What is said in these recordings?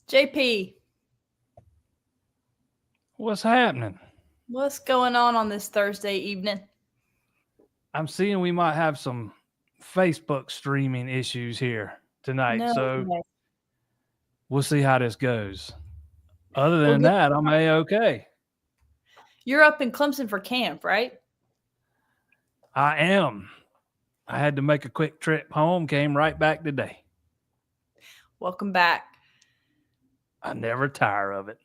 JP, What's happening? what's going on this Thursday evening? I'm seeing we might have some Facebook streaming issues here tonight, No so way. we'll see how this goes. Other Well, than good. that, I'm A-okay. You're up in Clemson for camp, right? I am. I had to make a quick trip home, came right back today. Welcome back. I never tire of it.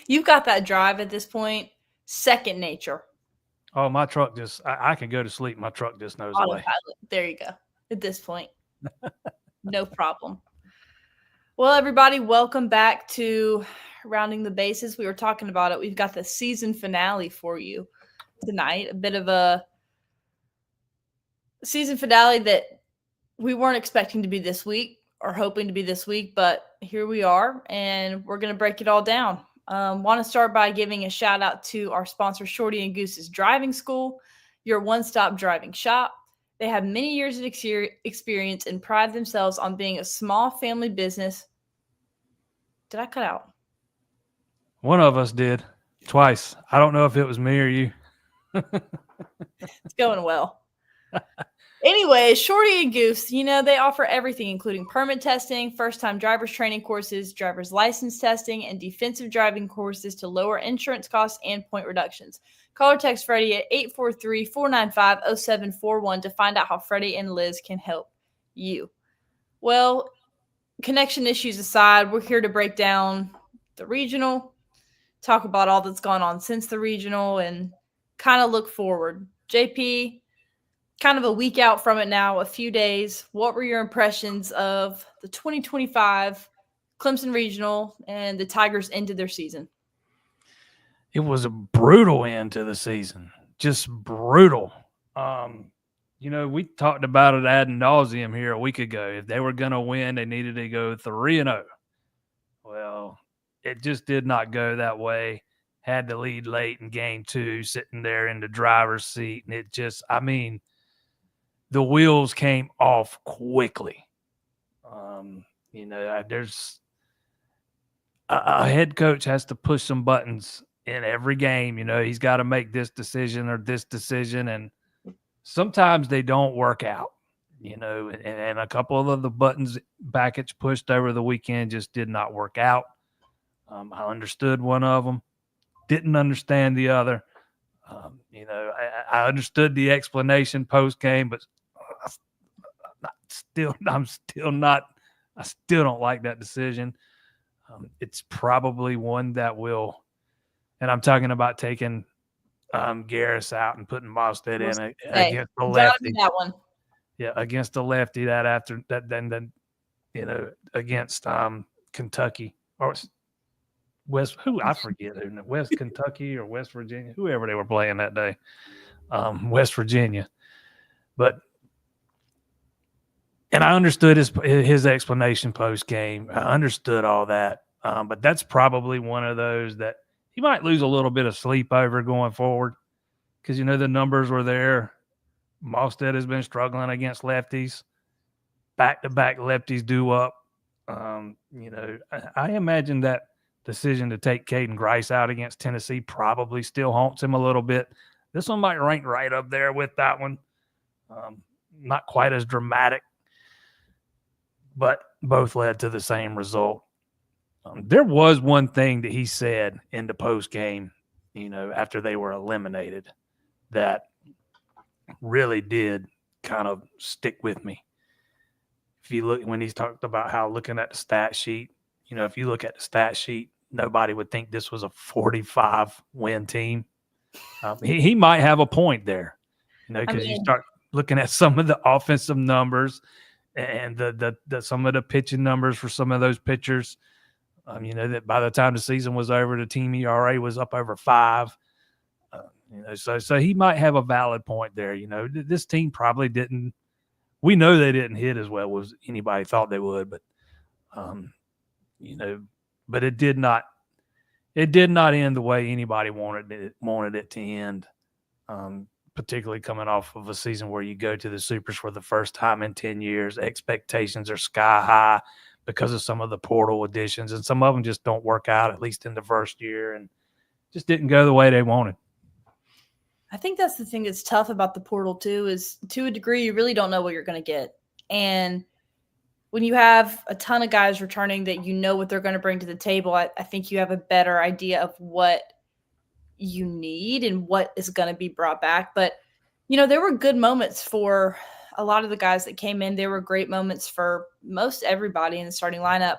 You've got that drive at this point, second nature, Oh, my truck I can go to sleep. My truck just knows the way. autopilot. There you go. At this point, no problem. Well, everybody, welcome back to Rounding the Bases. We were talking about it. We've got the season finale for you tonight. A bit of a season finale that we weren't expecting to be this week or hoping to be this week, but here we are, and we're going to break it all down. Want to start by giving a shout out to our sponsor, Shorty and Goose's Driving School, your one-stop driving shop. They have many years of experience and pride themselves on being a small family business. Did I cut out? One of us did twice. I don't know if it was me or you. It's going well. Anyway, Shorty and Goose, they offer everything, including permit testing, first-time driver's training courses, driver's license testing, and defensive driving courses to lower insurance costs and point reductions. Call or text Freddie at 843-495-0741 to find out how Freddie and Liz can help you. Well, connection issues aside, we're here to break down the regional, talk about all that's gone on since the regional, and kind of look forward. JP, kind of a week out from it now, a few days. What were your impressions of the 2025 Clemson Regional and the Tigers ended their season? It was a brutal end to the season, just brutal. We talked about it ad nauseum here a week ago. If they were going to win, they needed to go 3-0. Well, it just did not go that way. Had to lead late in game 2, sitting there in the driver's seat, and it just, the wheels came off quickly. There's a head coach has to push some buttons in every game. He's got to make this decision or this decision, and sometimes they don't work out. And a couple of the buttons Backich pushed over the weekend just did not work out. I understood one of them, didn't understand the other. I understood the explanation post game, but I still don't like that decision. It's probably one that will, and I'm talking about taking Garris out and putting Mostert in against the lefty. That one. Yeah, against the lefty that after that, then against Kentucky or West, I forget who, West Kentucky or West Virginia, whoever they were playing that day, West Virginia. And I understood his explanation post game. I understood all that, but that's probably one of those that he might lose a little bit of sleep over going forward because the numbers were there. Mostert has been struggling against lefties, back-to-back lefties due up. I imagine that decision to take Caden Grice out against Tennessee probably still haunts him a little bit. This one might rank right up there with that one. Not quite as dramatic, but both led to the same result. There was one thing that he said in the post game, after they were eliminated, that really did kind of stick with me. If you look, when he's talked about how looking at the stat sheet, if you look at the stat sheet, nobody would think this was a 45-win team. He might have a point there, because you start looking at some of the offensive numbers and the some of the pitching numbers for some of those pitchers. That by the time the season was over, the team ERA was up over 5. So he might have a valid point there. This team probably didn't. We know they didn't hit as well as anybody thought they would, but but it did not. It did not end the way anybody wanted it to end. Particularly coming off of a season where you go to the Supers for the first time in 10 years, expectations are sky high. because of some of the portal additions, and some of them just don't work out, at least in the first year, and just didn't go the way they wanted. I think that's the thing that's tough about the portal too, is to a degree you really don't know what you're going to get. And when you have a ton of guys returning that you know what they're going to bring to the table, I think you have a better idea of what you need and what is going to be brought back. But, there were good moments for a lot of the guys that came in. There were great moments for most everybody in the starting lineup.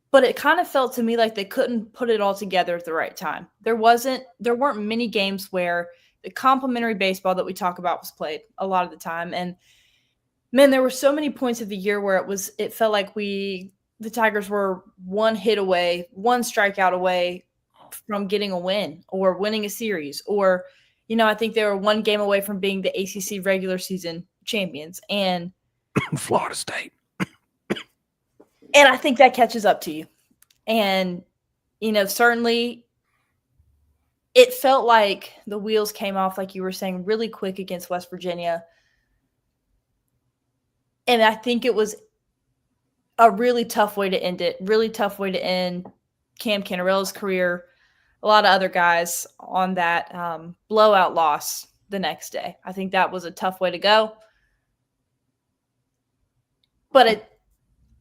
But it kind of felt to me like they couldn't put it all together at the right time. There weren't many games where the complementary baseball that we talk about was played a lot of the time. And man, there were so many points of the year where it felt like the Tigers were one hit away, one strikeout away from getting a win or winning a series. Or, I think they were one game away from being the ACC regular season champions. And Florida State. And I think that catches up to you. And, certainly it felt like the wheels came off, like you were saying, really quick against West Virginia. And I think it was a really tough way to end it, really tough way to end Cam Cantarella's career, a lot of other guys on that blowout loss the next day. I think that was a tough way to go. But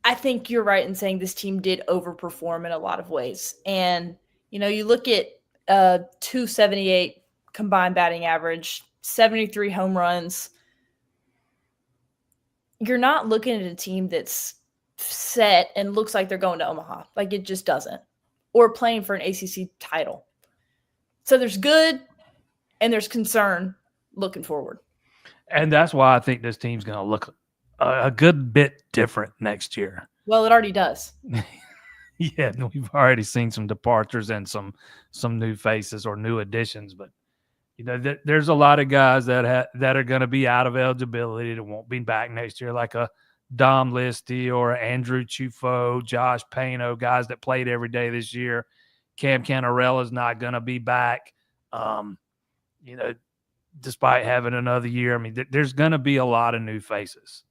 I think you're right in saying this team did overperform in a lot of ways. And, you look at 278 combined batting average, 73 home runs. You're not looking at a team that's set and looks like they're going to Omaha. Like, it just doesn't. Or playing for an ACC title. So there's good and there's concern looking forward. And that's why I think this team's going to look a good bit different next year. Well, it already does. Yeah, we've already seen some departures and some new faces or new additions, but there's a lot of guys that are going to be out of eligibility that won't be back next year, like a Dom Listy or Andrew Chufo, Josh Pano, guys that played every day this year. Cam Cantarella's not going to be back, despite having another year. I mean, there's going to be a lot of new faces.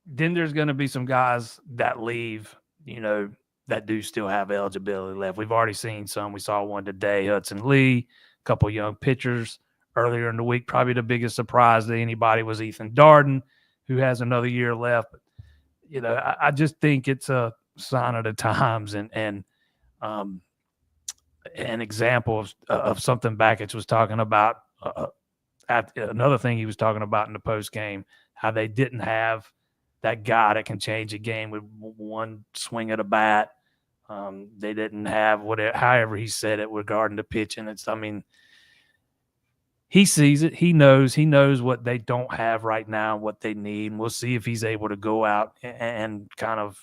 Then there's going to be some guys that leave, that do still have eligibility left. We've already seen some. We saw one today, Hudson Lee, a couple young pitchers earlier in the week. Probably the biggest surprise to anybody was Ethan Darden, who has another year left. But, I just think it's a sign of the times and an example of something Bakich was talking about. Another thing he was talking about in the post game, how they didn't have that guy that can change a game with one swing of the bat. They didn't have however he said it regarding the pitching. He sees it. He knows what they don't have right now, what they need. And we'll see if he's able to go out and kind of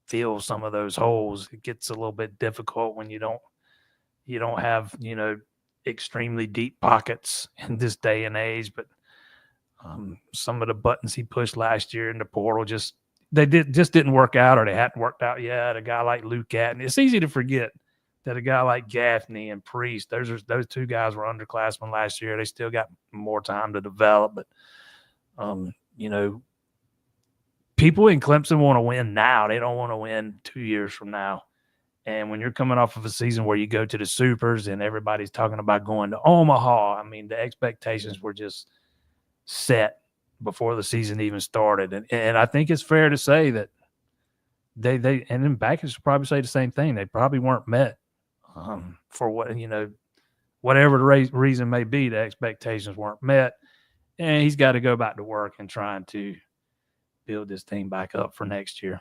fill some of those holes. It gets a little bit difficult when you don't have, extremely deep pockets in this day and age, but some of the buttons he pushed last year in the portal just didn't work out, or they hadn't worked out yet. A guy like Luke Gatton, it's easy to forget that a guy like Gaffney and Priest, those two guys were underclassmen last year. They still got more time to develop, but people in Clemson want to win now. They don't want to win 2 years from now. And when you're coming off of a season where you go to the Supers and everybody's talking about going to Omaha, I mean, the expectations were just set before the season even started. And I think it's fair to say that they and then Bakich will probably say the same thing. They probably weren't met for whatever the reason may be. The expectations weren't met. And he's got to go back to work and trying to build this team back up for next year.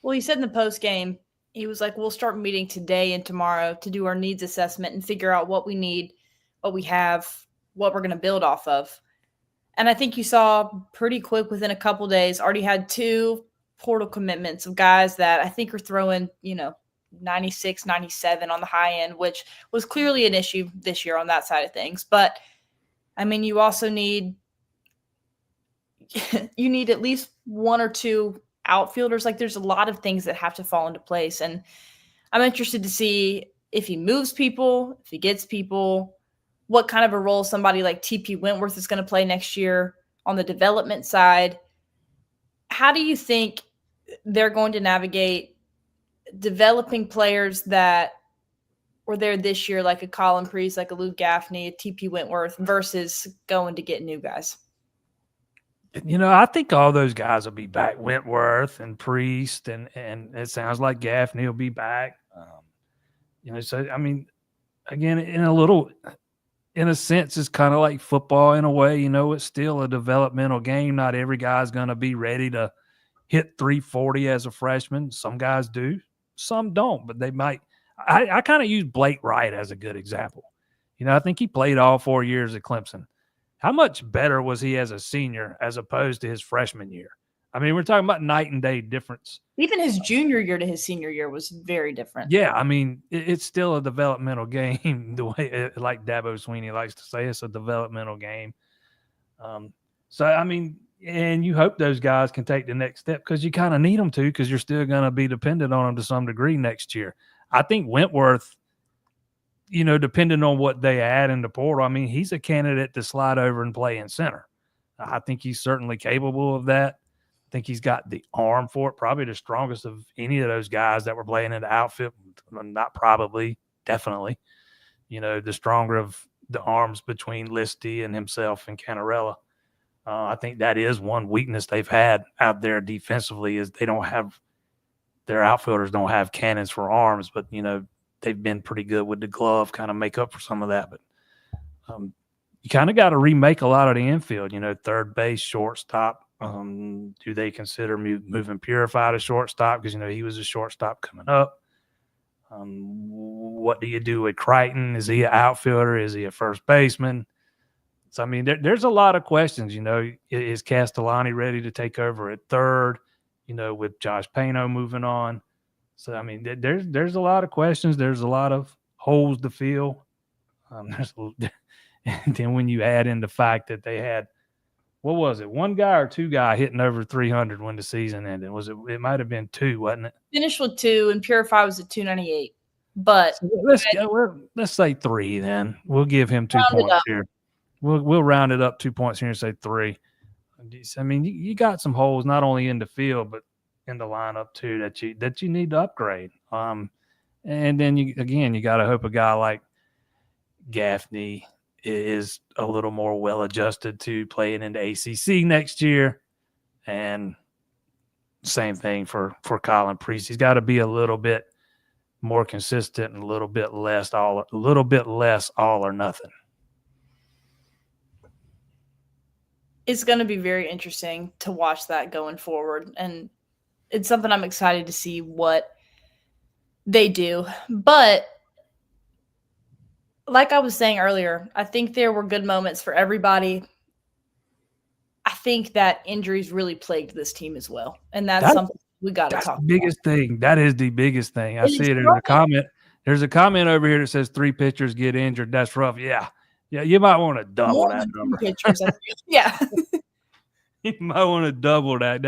Well, he said in the post game, he was like, we'll start meeting today and tomorrow to do our needs assessment and figure out what we need, what we have, what we're going to build off of. And I think you saw pretty quick within a couple days, already had 2 portal commitments of guys that I think are throwing, 96, 97 on the high end, which was clearly an issue this year on that side of things. But, I mean, you also need at least 1 or 2 outfielders. Like, there's a lot of things that have to fall into place. And I'm interested to see if he moves people, if he gets people, what kind of a role somebody like TP Wentworth is going to play next year on the development side. how do you think they're going to navigate developing players that were there this year, like a Colin Priest, like a Luke Gaffney, a TP Wentworth, versus going to get new guys? I think all those guys will be back. Wentworth and Priest, and it sounds like Gaffney will be back. So I mean, again, in a sense, it's kind of like football in a way. It's still a developmental game. Not every guy's going to be ready to hit 340 as a freshman. Some guys do, some don't, but they might. I kind of use Blake Wright as a good example. I think he played all 4 years at Clemson. How much better was he as a senior as opposed to his freshman year? I mean, we're talking about night and day difference. Even his junior year to his senior year was very different. Yeah, I mean, it's still a developmental game. The way, like Dabo Sweeney likes to say, it's a developmental game. So, I mean, and you hope those guys can take the next step because you kind of need them to, because you're still going to be dependent on them to some degree next year. I think Wentworth, depending on what they add in the portal, I mean, he's a candidate to slide over and play in center. I think he's certainly capable of that. I think he's got the arm for it, probably the strongest of any of those guys that were playing in the outfit. Not probably, definitely. The stronger of the arms between Listy and himself and Canarella. I think that is one weakness they've had out there defensively, is their outfielders don't have cannons for arms, but, they've been pretty good with the glove, kind of make up for some of that. But you kind of got to remake a lot of the infield, third base, shortstop. Do they consider moving Purify to shortstop? Because, he was a shortstop coming up. What do you do with Crichton? Is he an outfielder? Is he a first baseman? So, I mean, there's a lot of questions. Is Castellani ready to take over at third, with Josh Pano moving on? So, I mean, there's a lot of questions. There's a lot of holes to fill. And then when you add in the fact that they had, what was it, one guy or two guy hitting over 300 when the season ended? It might have been two, wasn't it? Finished with 2, and Purify was at 298. But so let's say 3 then. We'll give him 2 points here. We'll round it up 2 points here and say 3. I mean, you got some holes not only in the field but in the lineup too that you need to upgrade. And then you got to hope a guy like Gaffney is a little more well adjusted to playing in the ACC next year, and same thing for Colin Priest. He's got to be a little bit more consistent and a little bit less all or nothing. It's going to be very interesting to watch that going forward, and it's something I'm excited to see what they do. But like I was saying earlier, I think there were good moments for everybody. I think that injuries really plagued this team as well, and that's something we got to talk about. Biggest thing. That is the biggest thing. I see it in the comment. There's a comment over here that says 3 pitchers get injured. That's rough. Yeah, you might want to double that number. Pitchers, yeah. You might want to double that.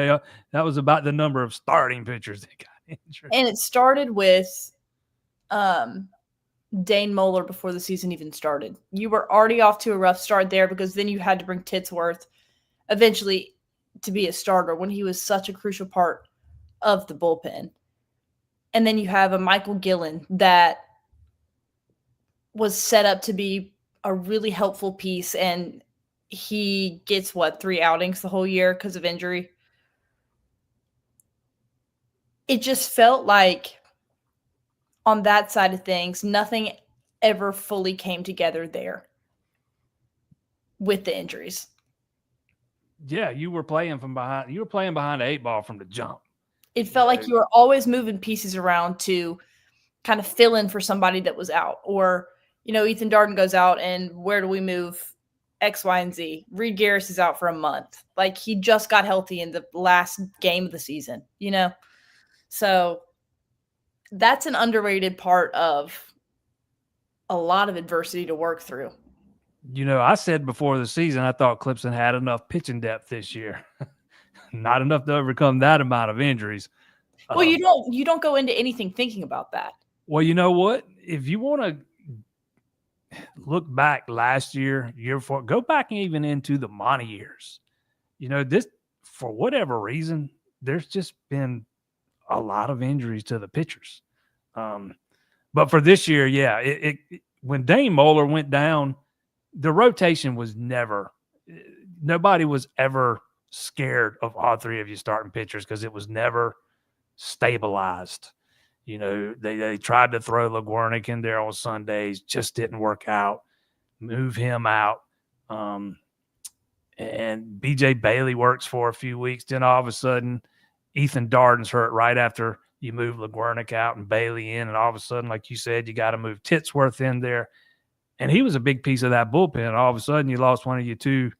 That was about the number of starting pitchers that got injured. And it started with Dane Moeller before the season even started. You were already off to a rough start there, because then you had to bring Titsworth eventually to be a starter when he was such a crucial part of the bullpen. And then you have a Michael Gillen that was set up to be a really helpful piece, and he gets 3 outings the whole year because of injury. It just felt like on that side of things, nothing ever fully came together there with the injuries. Yeah, you were playing behind the 8 ball from the jump. It felt like you were always moving pieces around to kind of fill in for somebody that was out. Or, Ethan Darden goes out, and where do we move X, Y, and Z? Reed Garris is out for a month. Like, he just got healthy in the last game of the season, So that's an underrated part of a lot of adversity to work through. I said before the season, I thought Clemson had enough pitching depth this year. Not enough to overcome that amount of injuries. Well, you don't go into anything thinking about that. Well, you know what? If you want to look back last year before, go back and even into the Monty years. This, for whatever reason, there's just been a lot of injuries to the pitchers. But for this year, yeah, when Dane Moeller went down, the rotation was never. Nobody was ever scared of all three of you starting pitchers because it was never stabilized. They tried to throw LaGuarnick in there on Sundays, just didn't work out. Move him out. And BJ Bailey works for a few weeks. Then all of a sudden, Ethan Darden's hurt right after you move LaGuarnick out and Bailey in. And all of a sudden, like you said, you got to move Titsworth in there. And he was a big piece of that bullpen. All of a sudden, you lost one of your two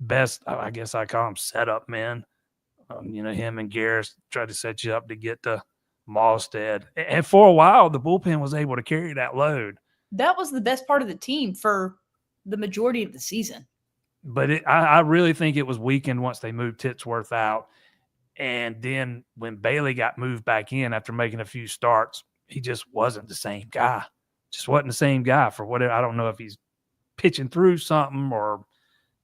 best, I guess I call them setup men. Him and Garris tried to set you up to get to Malstead. And for a while, the bullpen was able to carry that load. That was the best part of the team for the majority of the season. But I really think it was weakened once they moved Titsworth out. And then when Bailey got moved back in after making a few starts, he just wasn't the same guy. Just wasn't the same guy for whatever. I don't know if he's pitching through something or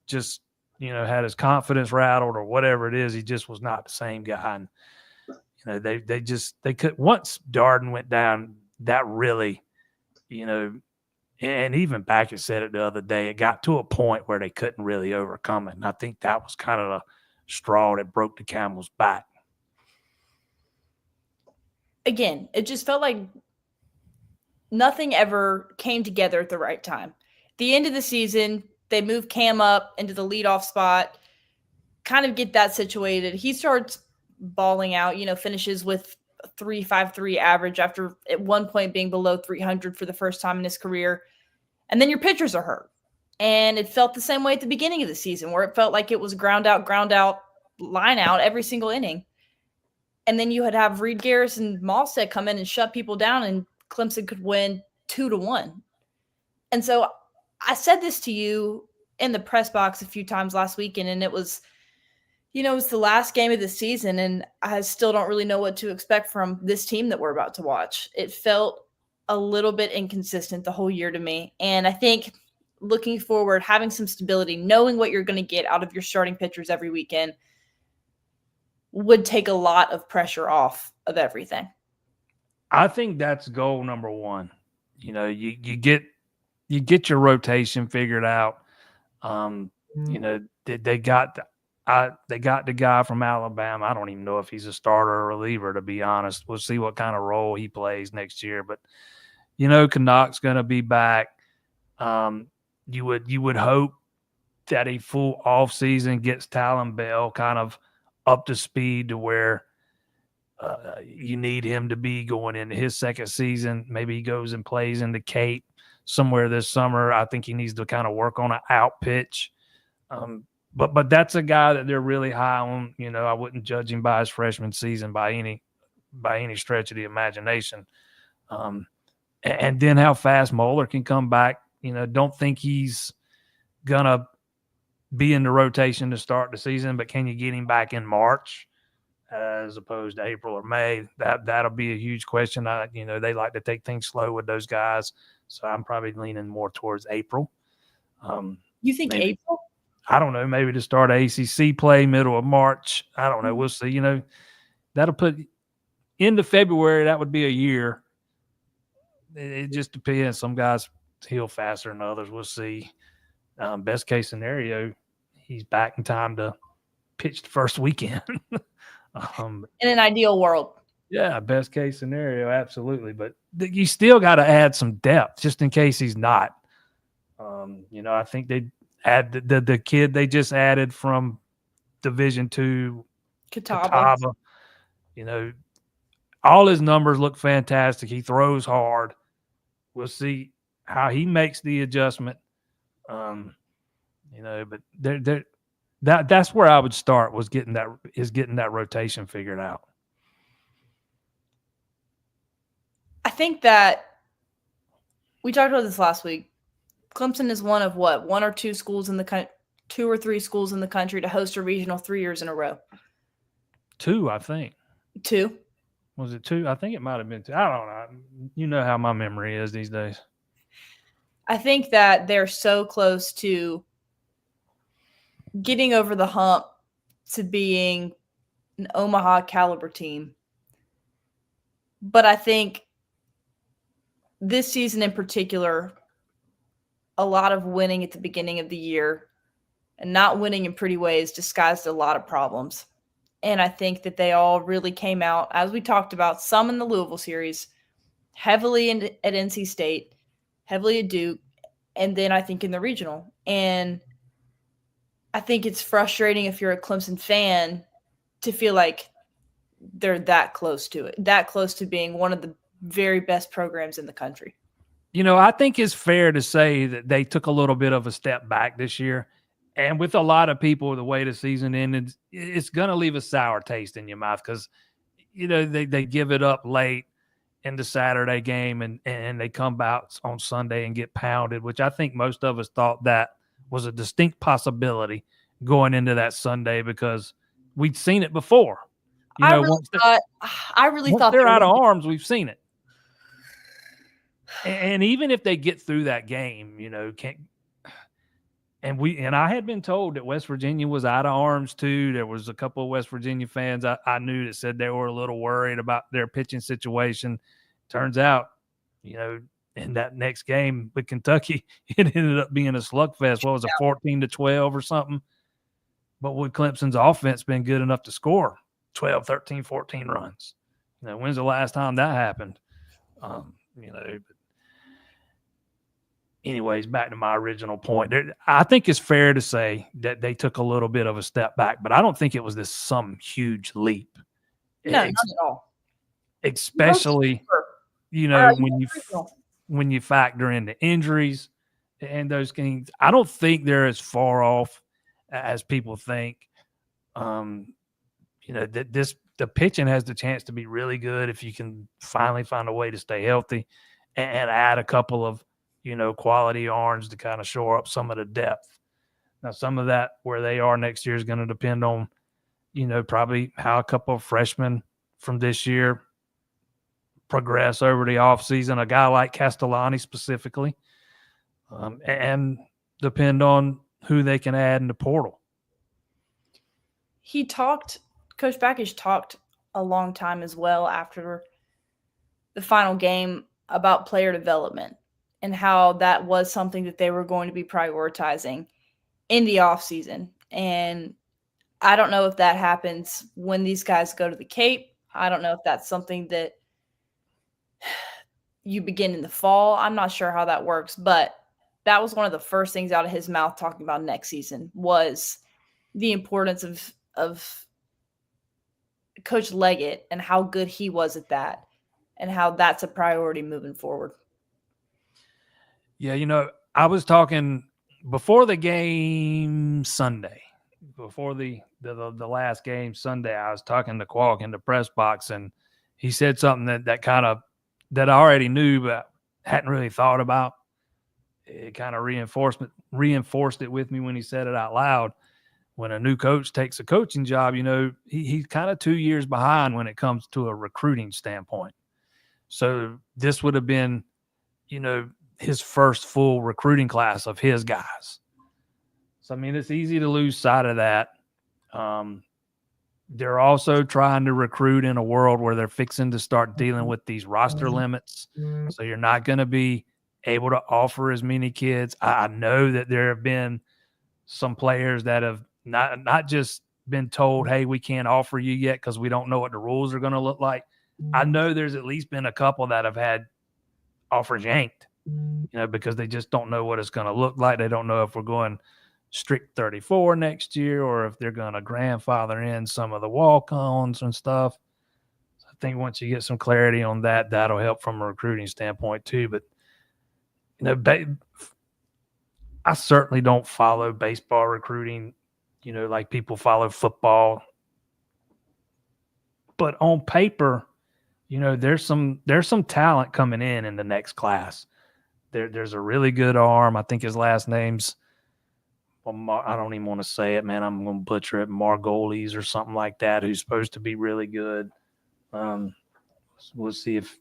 just, had his confidence rattled or whatever it is. He just was not the same guy. And, they could, once Darden went down, that really, and even Backett said it the other day, it got to a point where they couldn't really overcome it. And I think that was kind of the straw that broke the camel's back. Again, it just felt like nothing ever came together at the right time. The end of the season, they move Cam up into the leadoff spot, kind of get that situated. He starts balling out, finishes with a 3.53 average after at one point being below 300 for the first time in his career. And then your pitchers are hurt. And it felt the same way at the beginning of the season where it felt like it was ground out, line out every single inning. And then you would have Reed Garris and Malstead come in and shut people down, and Clemson could win 2-1. And so I said this to you in the press box a few times last weekend, and it was, it was the last game of the season, and I still don't really know what to expect from this team that we're about to watch. It felt a little bit inconsistent the whole year to me. And I think looking forward, having some stability, knowing what you're going to get out of your starting pitchers every weekend would take a lot of pressure off of everything. I think that's goal number one. You get your rotation figured out. They got the guy from Alabama. I don't even know if he's a starter or reliever, to be honest. We'll see what kind of role he plays next year. But Canuck's going to be back. You would hope that a full off season gets Talon Bell kind of up to speed to where you need him to be going into his second season. Maybe he goes and plays in the Cape somewhere this summer. I think he needs to kind of work on an out pitch. But that's a guy that they're really high on. I wouldn't judge him by his freshman season by any stretch of the imagination. And then how fast Moeller can come back. Don't think he's gonna be in the rotation to start the season, but can you get him back in March as opposed to April or May? That'll be a huge question. They like to take things slow with those guys, so I'm probably leaning more towards April. You think maybe, April? I don't know. Maybe to start ACC play middle of March. I don't know. We'll see. That'll put into February. That would be a year. It just depends. Some guys heal faster than others. We'll see. Best case scenario, he's back in time to pitch the first weekend. In an ideal world. Yeah, best case scenario, absolutely. But you still got to add some depth just in case he's not. I think they add the kid they just added from Division II, Catawba. All his numbers look fantastic. He throws hard. We'll see how he makes the adjustment. But that's where I would start was getting that rotation figured out. I think that we talked about this last week. Clemson is one of one or two schools in the two or three schools in the country to host a regional 3 years in a row. Two, I think. Two. Was it two? I think it might have been two. I don't know. You know how my memory is these days. I think that they're so close to getting over the hump to being an Omaha caliber team. But I think this season in particular, a lot of winning at the beginning of the year and not winning in pretty ways disguised a lot of problems. And I think that they all really came out, as we talked about, some in the Louisville series, heavily at NC State, heavily at Duke, and then I think in the regional. And I think it's frustrating if you're a Clemson fan to feel like they're that close to it, that close to being one of the very best programs in the country. I think it's fair to say that they took a little bit of a step back this year. And with a lot of people, the way the season ended, it's going to leave a sour taste in your mouth because, they give it up late in the Saturday game and they come out on Sunday and get pounded, which I think most of us thought that was a distinct possibility going into that Sunday because we'd seen it before. I really once thought they're out of arms, we've seen it. And even if they get through that game, and I had been told that West Virginia was out of arms too. There was a couple of West Virginia fans I knew that said they were a little worried about their pitching situation. Turns out, in that next game with Kentucky, it ended up being a slugfest. What was it, 14-12 or something? But would Clemson's offense been good enough to score 12, 13, 14 runs? When's the last time that happened? Anyways, back to my original point. I think it's fair to say that they took a little bit of a step back, but I don't think it was some huge leap. No, not at all. Especially, when you factor in the injuries and those things. I don't think they're as far off as people think. The pitching has the chance to be really good if you can finally find a way to stay healthy and add a couple of quality arms to kind of shore up some of the depth. Now, some of that where they are next year is going to depend on, probably how a couple of freshmen from this year progress over the offseason, a guy like Castellani specifically, and depend on who they can add in the portal. Coach Backish talked a long time as well after the final game about player development and how that was something that they were going to be prioritizing in the offseason. And I don't know if that happens when these guys go to the Cape. I don't know if that's something that you begin in the fall. I'm not sure how that works, but that was one of the first things out of his mouth talking about next season was the importance of Coach Leggett and how good he was at that and how that's a priority moving forward. Yeah, I was talking before the game Sunday, before the last game Sunday, I was talking to Qualk in the press box, and he said something that I already knew but hadn't really thought about. It kind of reinforced it with me when he said it out loud. When a new coach takes a coaching job, he's kind of 2 years behind when it comes to a recruiting standpoint. So this would have been, his first full recruiting class of his guys. So, it's easy to lose sight of that. They're also trying to recruit in a world where they're fixing to start dealing with these roster limits. So you're not going to be able to offer as many kids. I know that there have been some players that have not just been told, hey, we can't offer you yet because we don't know what the rules are going to look like. I know there's at least been a couple that have had offers yanked, because they just don't know what it's going to look like. They don't know if we're going strict 34 next year or if they're going to grandfather in some of the walk-ons and stuff. So I think once you get some clarity on that, that'll help from a recruiting standpoint too. But, I certainly don't follow baseball recruiting, like people follow football. But on paper, there's some talent coming in the next class. There's a really good arm. I think his last name's, I don't even want to say it, man. I'm going to butcher it. Margolis or something like that, who's supposed to be really good. We'll see if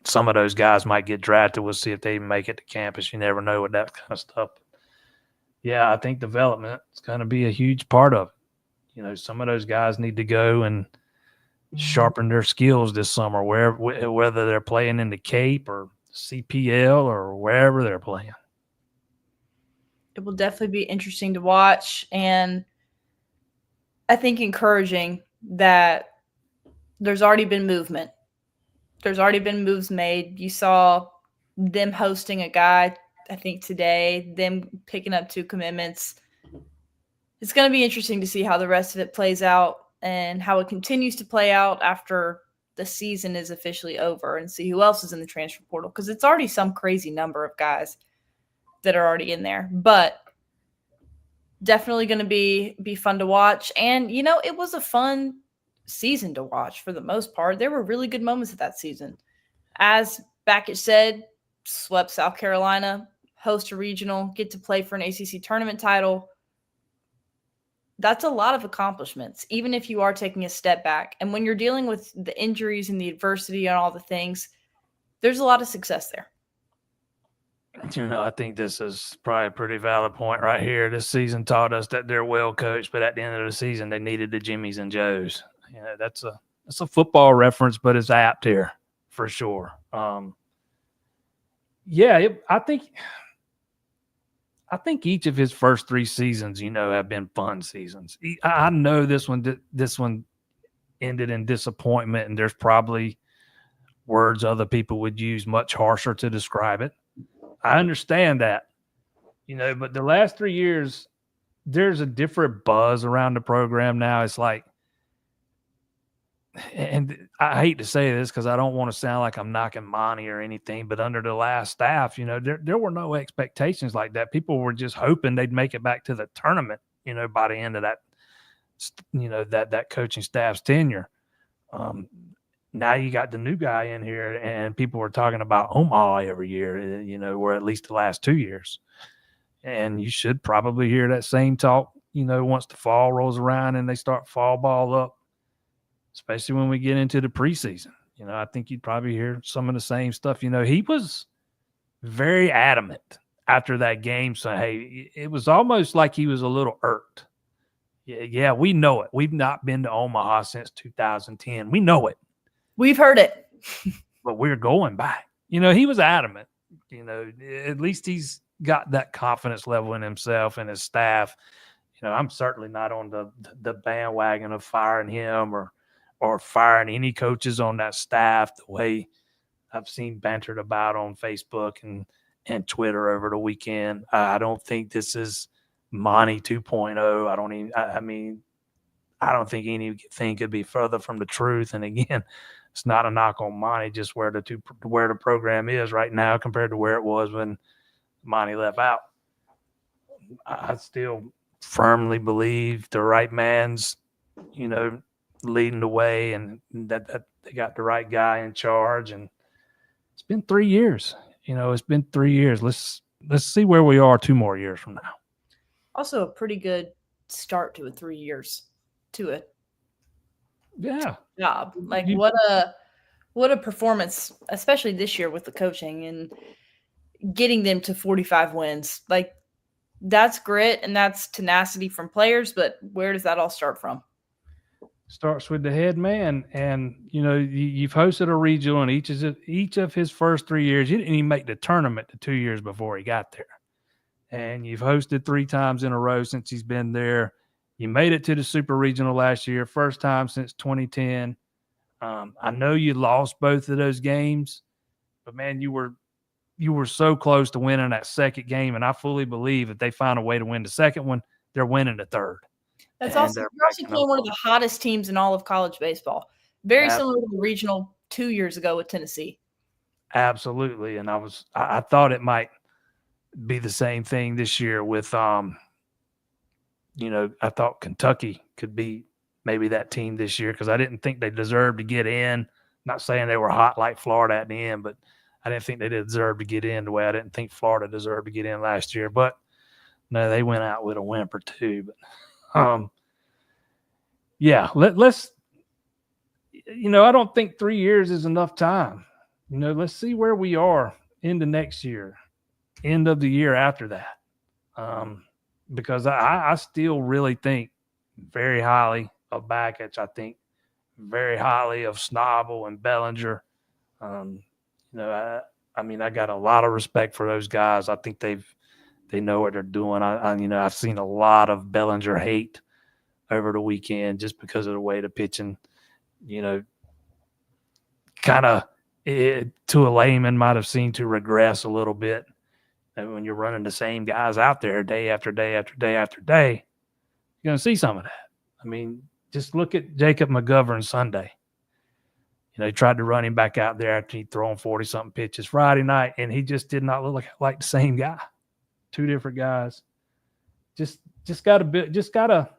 some of those guys might get drafted. We'll see if they even make it to campus. You never know with that kind of stuff. Yeah, I think development is going to be a huge part of Some of those guys need to go and sharpen their skills this summer, whether they're playing in the Cape or CPL or wherever they're playing. It will definitely be interesting to watch, and I think encouraging that there's already been movement. There's already been moves made. You saw them hosting a guy, I think today, them picking up 2 commitments. It's going to be interesting to see how the rest of it plays out and how it continues to play out after the season is officially over, and see who else is in the transfer portal, because it's already some crazy number of guys that are already in there. But definitely going to be fun to watch. And it was a fun season to watch for the most part. There were really good moments of that season. As Backett said, swept South Carolina, host a regional, get to play for an ACC tournament title. That's a lot of accomplishments, even if you are taking a step back. And when you're dealing with the injuries and the adversity and all the things, there's a lot of success there. I think this is probably a pretty valid point right here. This season taught us that they're well coached, but at the end of the season, they needed the Jimmies and Joes. That's a football reference, but it's apt here for sure. I think each of his first 3 seasons, have been fun seasons. I know this one ended in disappointment, and there's probably words other people would use much harsher to describe it. I understand that, but the last 3 years, there's a different buzz around the program now. It's like, and I hate to say this because I don't want to sound like I'm knocking Monty or anything, but under the last staff, there were no expectations like that. People were just hoping they'd make it back to the tournament, by the end of that, that coaching staff's tenure. Now you got the new guy in here, and people were talking about Omaha every year, or at least the last 2 years. And you should probably hear that same talk, once the fall rolls around and they start fall ball up, especially when we get into the preseason. I think you'd probably hear some of the same stuff. He was very adamant after that game. So, hey, it was almost like he was a little irked. Yeah, we know it. We've not been to Omaha since 2010. We know it. We've heard it. But we're going back. He was adamant. At least he's got that confidence level in himself and his staff. I'm certainly not on the bandwagon of firing him or firing any coaches on that staff the way I've seen bantered about on Facebook and Twitter over the weekend. I don't think this is Monty 2.0. I don't think anything could be further from the truth. And again, it's not a knock on Monty, just where the program is right now compared to where it was when Monty left out. I still firmly believe the right man's, leading the way, and that they got the right guy in charge. And it's been 3 years. It's been 3 years. Let's see where we are 2 more years from now. Also, a pretty good start to 3 years to it. Yeah. Job. Like what a performance, especially this year with the coaching and getting them to 45 wins. Like, that's grit and that's tenacity from players, but where does that all start from? Starts with the head man. And you've hosted a regional in each of his first 3 years. He didn't even make the tournament the 2 years before he got there. And you've hosted 3 times in a row since he's been there. You made it to the super regional last year, first time since 2010. I know you lost both of those games, but man, you were so close to winning that second game, and I fully believe if they find a way to win the second one, they're winning the third. You're also playing one of the hottest teams in all of college baseball. Very similar to the regional 2 years ago with Tennessee. Absolutely, and I thought it might be the same thing this year with I thought Kentucky could be maybe that team this year because I didn't think they deserved to get in. Not saying they were hot like Florida at the end, but I didn't think they deserved to get in the way I didn't think Florida deserved to get in last year. But no, they went out with a whimper too. But let's I don't think 3 years is enough time. Let's see where we are into next year, end of the year after that. Because I still really think very highly of Bakich. I think very highly of Snobble and Bellinger. Um, I got a lot of respect for those guys. I think they know what they're doing. I've seen a lot of Bellinger hate over the weekend just because of the way the pitching, you know, kind of to a layman might have seemed to regress a little bit. And when you're running the same guys out there day after day after day after day, you're going to see some of that. I mean, just look at Jacob McGovern Sunday. He tried to run him back out there after he'd thrown 40-something pitches Friday night, and he just did not look like the same guy. Two different guys. Just gotta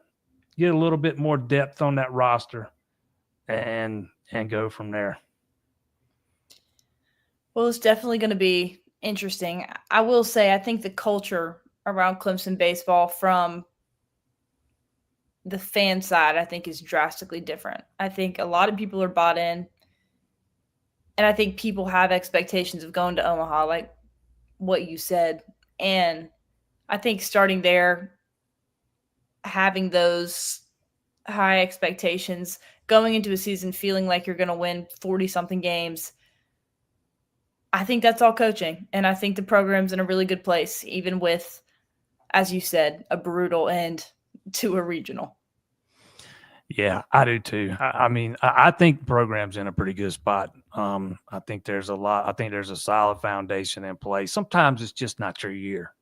get a little bit more depth on that roster and go from there. Well, it's definitely going to be interesting. I will say, I think the culture around Clemson baseball from the fan side, I think, is drastically different. I think a lot of people are bought in, and I think people have expectations of going to Omaha, like what you said. And I think starting there, having those high expectations, going into a season feeling like you're going to win 40 something games, I think that's all coaching. And I think the program's in a really good place, even with, as you said, a brutal end to a regional. Yeah, I do too. I think the program's in a pretty good spot. I think there's a solid foundation in place. Sometimes it's just not your year,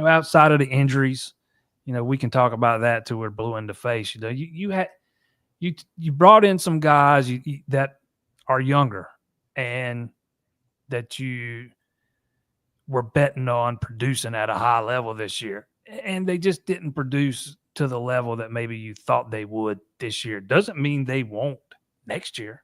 outside of the injuries, we can talk about that till we're blue in the face. You brought in some guys that are younger and that you were betting on producing at a high level this year, and they just didn't produce to the level that maybe you thought they would this year. Doesn't mean they won't next year.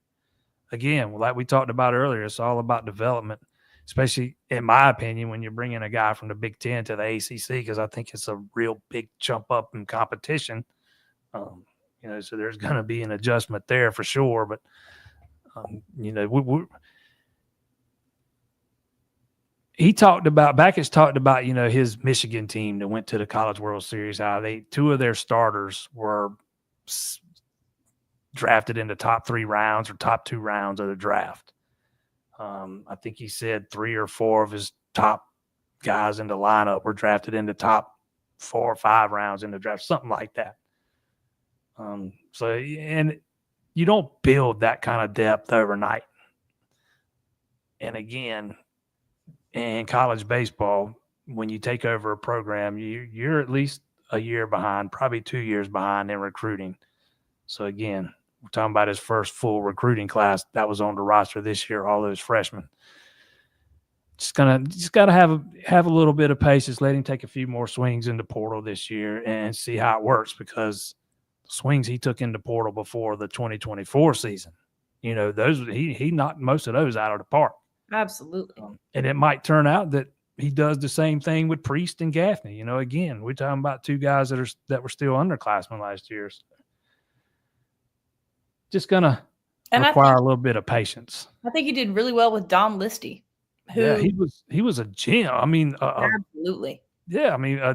Again, like we talked about earlier, it's all about development, especially in my opinion, when you're bringing a guy from the Big Ten to the ACC, because I think it's a real big jump up in competition. So there's going to be an adjustment there for sure. But, Bakich talked about, his Michigan team that went to the College World Series, how two of their starters were drafted in the top 3 rounds or top 2 rounds of the draft. I think he said 3 or 4 of his top guys in the lineup were drafted in the top 4 or 5 rounds in the draft, something like that. And you don't build that kind of depth overnight. And again, in college baseball, when you take over a program, you're at least a year behind, probably 2 years behind in recruiting. So again, we're talking about his first full recruiting class that was on the roster this year, all those freshmen. Just gotta have a little bit of patience. Let him take a few more swings in the portal this year and see how it works, because the swings he took in the portal before the 2024 season, those he knocked most of those out of the park. Absolutely. And it might turn out that he does the same thing with Priest and Gaffney. Again, we're talking about 2 guys that were still underclassmen last year. So just gonna require a little bit of patience. I think he did really well with Dom Listy. He was a gem. I mean, absolutely. Yeah, I mean a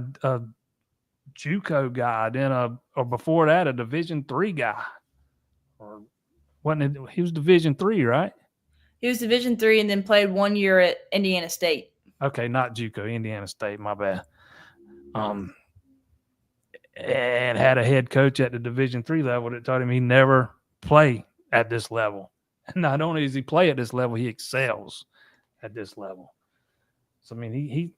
JUCO guy, then or before that a Division III guy, or wasn't it? He was Division III, right? He was Division III and then played 1 year at Indiana State. Okay, not JUCO, Indiana State. My bad. And had a head coach at the Division III level that taught him he never play at this level. And not only does he play at this level, he excels at this level. So I mean,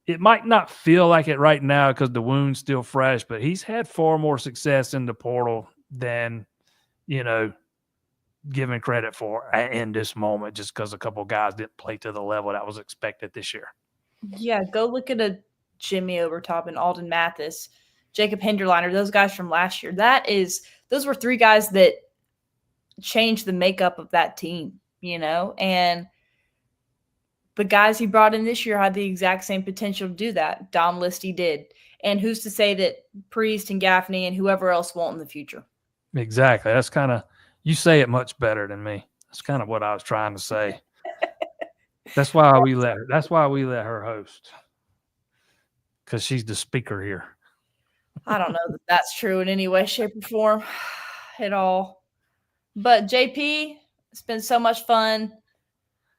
it might not feel like it right now because the wound's still fresh, but he's had far more success in the portal than, given credit for in this moment, just because a couple of guys didn't play to the level that was expected this year. Yeah, go look at a Jimmy Overtop and Alden Mathis, Jacob Hinderliner, those guys from last year. Those were 3 guys that changed the makeup of that team, and the guys he brought in this year had the exact same potential to do that. Dom Listy did. And who's to say that Priest and Gaffney and whoever else won't in the future? Exactly. That's kind of, you say it much better than me. That's kind of what I was trying to say. That's why we let her host, because she's the speaker here. I don't know that that's true in any way, shape, or form at all. But JP, it's been so much fun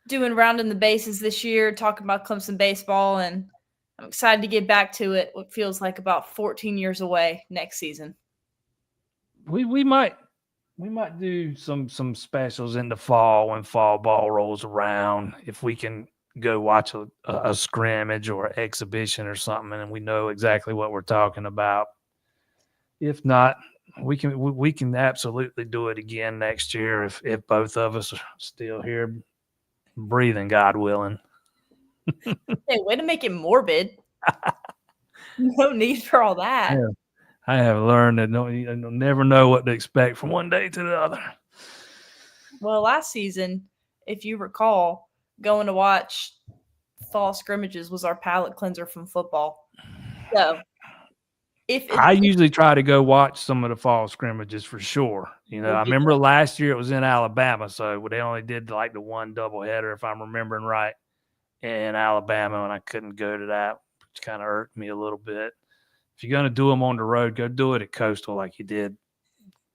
doing rounding the bases this year, talking about Clemson baseball, and I'm excited to get back to it. What feels like about 14 years away next season. We might do some specials in the fall when fall ball rolls around. If we can go watch a scrimmage or exhibition or something, and we know exactly what we're talking about. If not, we can absolutely do it again next year if both of us are still here breathing, God willing. Hey, way to make it morbid. No need for all that. Yeah. I have learned that you never know what to expect from one day to the other. Well, last season, if you recall, going to watch fall scrimmages was our palate cleanser from football. So, I usually try to go watch some of the fall scrimmages for sure. I remember last year it was in Alabama, so they only did like the one doubleheader, if I'm remembering right, in Alabama, and I couldn't go to that, which kind of irked me a little bit. If you're going to do them on the road, go do it at Coastal like you did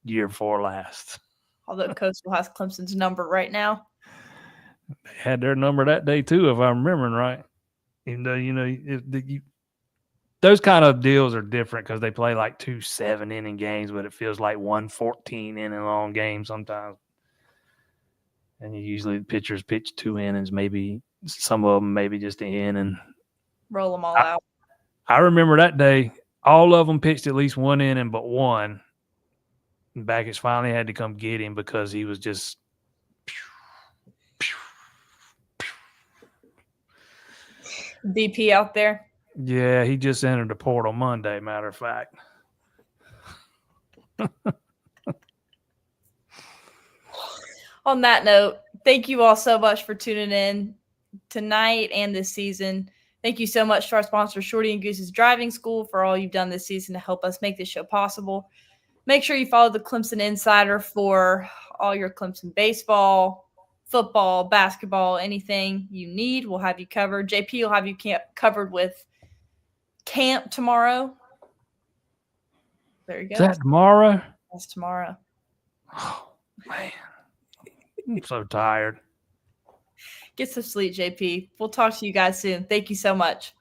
year before last. Although Coastal has Clemson's number right now. They had their number that day too, if I'm remembering right. Even though, those kind of deals are different because they play like 2 7-inning games, but it feels like 1 14-inning long game sometimes. And usually the pitchers pitch 2 innings, maybe some of them maybe just an inning. Roll them all out. I remember that day, all of them pitched at least 1 inning but one. And Backus finally had to come get him because he was just BP out there. Yeah, he just entered the portal Monday, matter of fact. On that note, thank you all so much for tuning in tonight and this season. Thank you so much to our sponsor, Shorty and Goose's Driving School, for all you've done this season to help us make this show possible. Make sure you follow the Clemson Insider for all your Clemson baseball, football, basketball, anything you need. We'll have you covered. JP will have you covered with camp tomorrow. There you go. Is that tomorrow? That's tomorrow. Oh, man. I'm so tired. Get some sleep, JP. We'll talk to you guys soon. Thank you so much.